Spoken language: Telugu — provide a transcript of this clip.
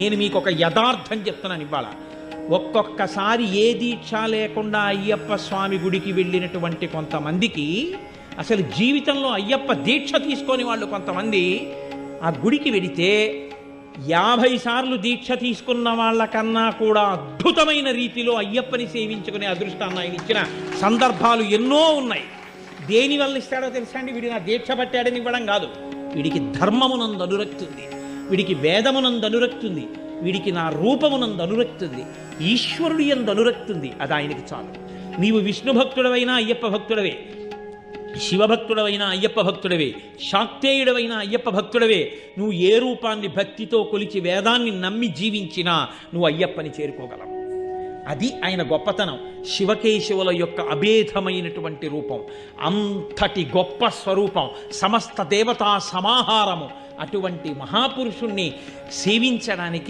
నేను మీకు ఒక యథార్థం చెప్తున్నాను ఇవాళ. ఒక్కొక్కసారి ఏ దీక్ష లేకుండా అయ్యప్ప స్వామి గుడికి వెళ్ళినటువంటి కొంతమందికి అసలు జీవితంలో అయ్యప్ప దీక్ష తీసుకొని వాళ్ళు కొంతమంది ఆ గుడికి వెడితే 50 సార్లు దీక్ష తీసుకున్న వాళ్ళకన్నా కూడా అద్భుతమైన రీతిలో అయ్యప్పని సేవించుకునే అదృష్టాన్ని ఆయన ఇచ్చిన సందర్భాలు ఎన్నో ఉన్నాయి. దేనివల్ల ఇస్తాడో తెలుసా అండి? వీడి నా దీక్ష పట్టాడని ఇవ్వడం కాదు. వీడికి ధర్మమునందు అనురక్తి ఉంది, వీడికి వేదమునందు అనురక్తి ఉంది, వీడికి నా రూపమునందు అనురక్తి ఉంది, ఈశ్వరుడి యందు అనురక్తి ఉంది. అది ఆయనకి చాలు. నీవు విష్ణు భక్తుడవైనా అయ్యప్ప భక్తుడవే, శివభక్తుడవైనా అయ్యప్ప భక్తుడవే, శాక్తేయుడవైనా అయ్యప్ప భక్తుడవే. నువ్వు ఏ రూపాన్ని భక్తితో కొలిచి వేదాన్ని నమ్మి జీవించినా నువ్వు అయ్యప్పని చేరుకోగలవు. అది ఆయన గొప్పతనం. శివకేశవుల యొక్క అభేదమైనటువంటి రూపం, అంతటి గొప్ప స్వరూపం, సమస్త దేవతా సమాహారము. అటువంటి మహాపురుషుణ్ణి సేవించడానికి